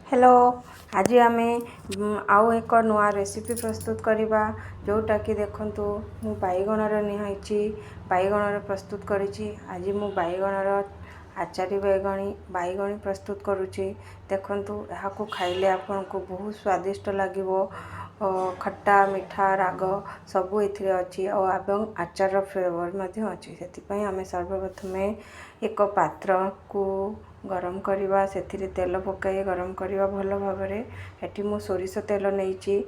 Hello आज आम आउ एक नुआ रेसिपी प्रस्तुत करवा जोटा कि देखंतु मु बैगणर निहाई बैगणर प्रस्तुत करी। आज मु बैगणर आचारी बैगणी प्रस्तुत करुच्ची। देखंतु यहाँ खाइले आपन को बहुत स्वादिष्ट लगिवो। खट्टा मिठा राग सबू एथिरे अच्छी और आचार फ्लेवर मध्य अच्छी। से आम सर्वप्रथम एक पात्र को गरम करवा से तेल पकाई गरम करवा भल भाव एटी मु सोरिष तेल नहीं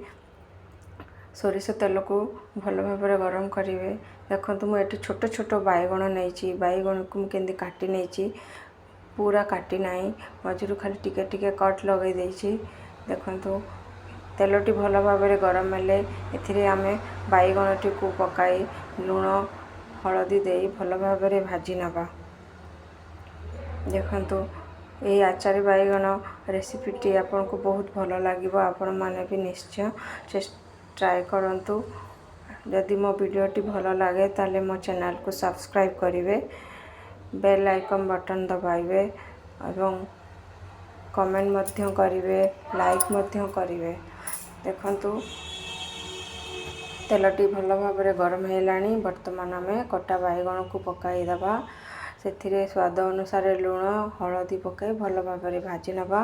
सोरिष तेल को भल भाव गरम करेंगे। देखो मुझे छोट छोट बैगण नहीं बैगण को मुझे काटी नहीं पूरा काटी ना मझिरू खाली टिके टिके कट लगे देछि। देखो तेलटी भल भाव गरम हेले एथिरे आमे बैगणटी को पकाई लुण हलदी दे भल भाव भाजी नवा। देखंतु ये आचारी बैगण रेसिपीटी आपन को बहुत भल लगे। आपण मैंने भी निश्चय ट्राए करंतु। जदि मो वीडियोटी भल लगे ताले मो चैनल को सब्सक्राइब करेंगे, बेल आइकन बटन दबाइबे और कमेंट मध्य करेंगे, लाइक मध्य करेंगे। देखंतु तेलटी भल भाव गरम हैलानी। वर्तमान आम कटा बैगण को पकाई दबा। से स्वाद अनुसार लुण हलदी पकाई भल भाव भाजी नवा।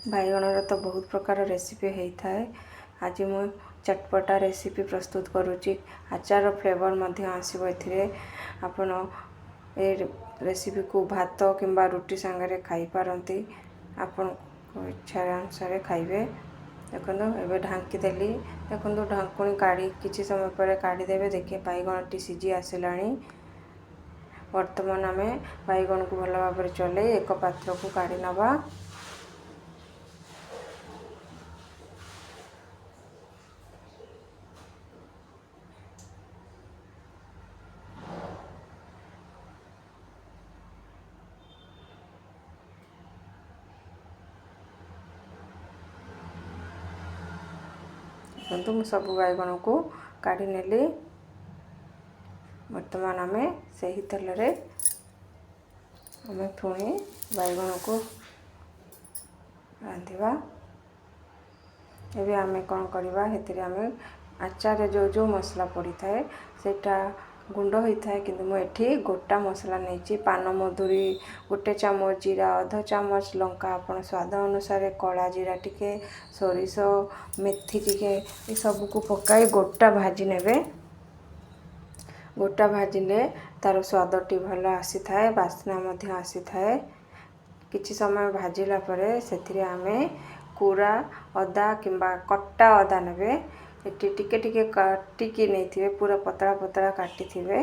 बैगणर तो बहुत प्रकार रेसिपी होता है। आज मु चटपटा रेसिपी प्रस्तुत करुच्ची। आचार फ्लेवर मध्य आसो। आपण ए रेसिपी को भात किंबा रुटी सांगरे खाई पारंती। आपण इच्छा अनुसार खाइबे। देखो एबे ढांकी देली। देखो ढांकुणी काढ़ी किछि समय पर काढ़ीदेवे। देखिए बैगणटी सीझी आसलानी। वर्तमान आम बैगण को भल भाव चले एक पात्र को काढ़ी नवा। देखो सब बैगण को काढ़ी नेली। वर्तमान आम से ही तेल रे आम पुणी बैगण को रांधिबा। एबे आम कौन करवा हेतिरे आम आचार जो जो मसला पड़ी थाए सेटा गुंड होता है। किंतु मुझे गोटा मसला नहीं पान मधुरी गोटे चामच जीरा अध चामच लंका आपण स्वाद अनुसार कला जीरा टिके सोरिष मेथी टिके ये सब को पकाई गोटा भाजी नेबे। गोटा भाजिले तार स्वादटी भल आसी थाए बास्ना मध्य आसी थाए। किछि समय भाजिला परे सेथिरे आमे कोरा अदा किंबा कट्टा अदा नेबे। एटी टिके टिके काटिकी नहीं थिवे पूरा पतला पतला काटी थिवे।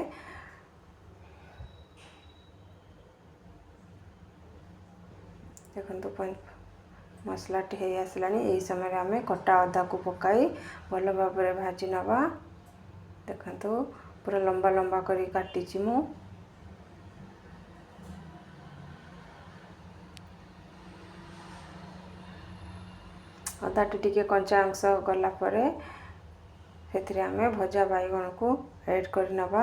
देखंतु मसलाटी है आसलानी। यही समय आम कटा अदा को पकाई भल भाव भाजी नवा। देखंतु पूरा लंबा लंबा करी काटिची मु। अदाटी टिके कंचा अंश गला परे से आम भजा बैगण को ऐड कर नवा।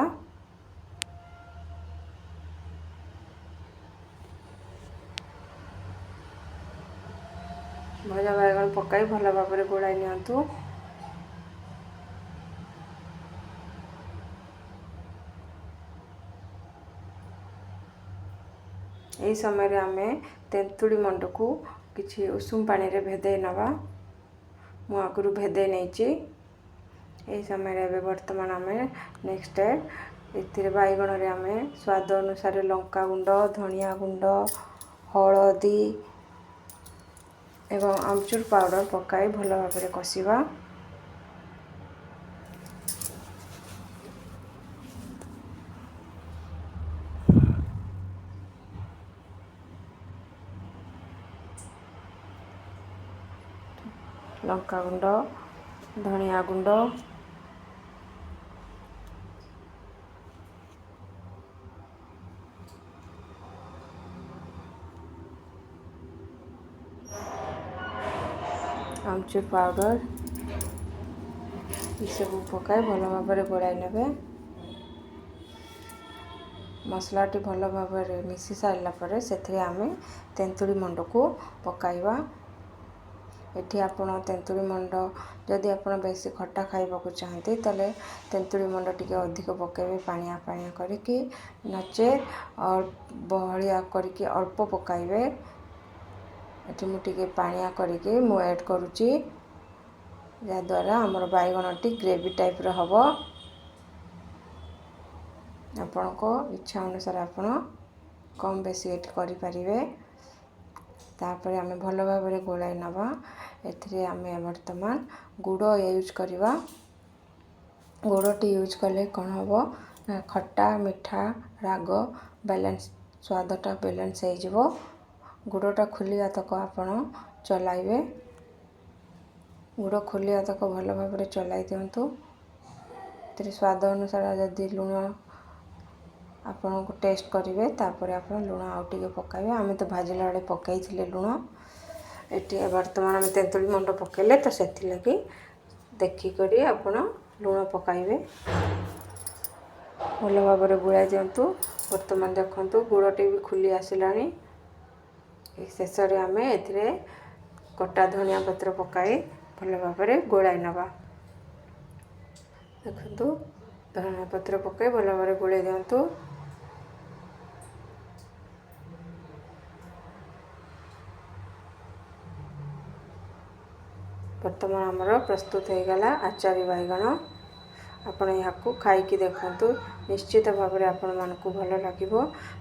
भजा बैगण पकाई भल भाव गोड़ाई नियंतु। यही समय आम तेंतुड़ी मंड को किछि उषुम पानी रे भेदे नवा। मु आगुरु भेदे नहीं। यही समय वर्तमान आम नेक्स्ट एथिरे बैगण रे आम स्वाद अनुसार लंका गुंड धनिया गुंड हलदी एवं आमचूर पाउडर पकाई भल भाव कषिबा। लंका गुंड धनिया गुंड आमचूर पाउडर ये सब पकाई भल भाव गोड़ाई नेबे। मसलाटी भल भाव मिसी सारा पर से आमे तेंतुली मंड को पकाइबा। एठी आपण तेंतुली मंड जदि आपण बेसी खट्टा खाइबा चाहते ताले तेंतुली मंड टिके अधिक पकेबे पानिया पानिया करके नचे और बहलिया करके अल्प पकाइबे। एठी मु टिके पानिया करके मु ऐड करूची या द्वारा हमर बैगनटी ग्रेवी टाइप रो हबो। आपण को इच्छा अनुसार आपण कम बेसी एड करि परिबे। तापर आमे भल भाव गोलाई नबा। एथिरे आमे वर्तमान गुड़ यूज करवा। गुड़टी यूज कले कौन हबो खट्टा मीठा राग बैलेंस स्वादटा बैलेंस हो। गुड़टा खुलिया तक आपण चलाइबे। गुड़ खुलिया तक भल भाव चलाई दिंतु। स्वाद अनुसार जदि लुण आपण को टेस्ट करेंगे तापर आप लुण आउ टे पकाइबे। आम तो भाजिला बेले पकईले लुण। ये बर्तमान आम तेंतुली मंड पकेले तो से लगी देखिक आप लुण पकाइबे। भल भाव गुड़ा दिंतु। बर्तमान देखु गुड़टी भी खुली आसला। शेष में आम ए कटा धनिया पत्र पकाई भल भाव गोलाई नवा। देखु धनिया पत्र पकाई भल भाव गोलाई दिंतु। वर्तमान आमर प्रस्तुत हो गला आचारी बैगन। आपण यहाँ खाई देखु निश्चित भाव में आपण मानकु भल लगे।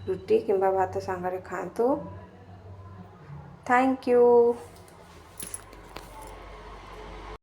रुटी किंबा भात सांगरे खातु। Thank you.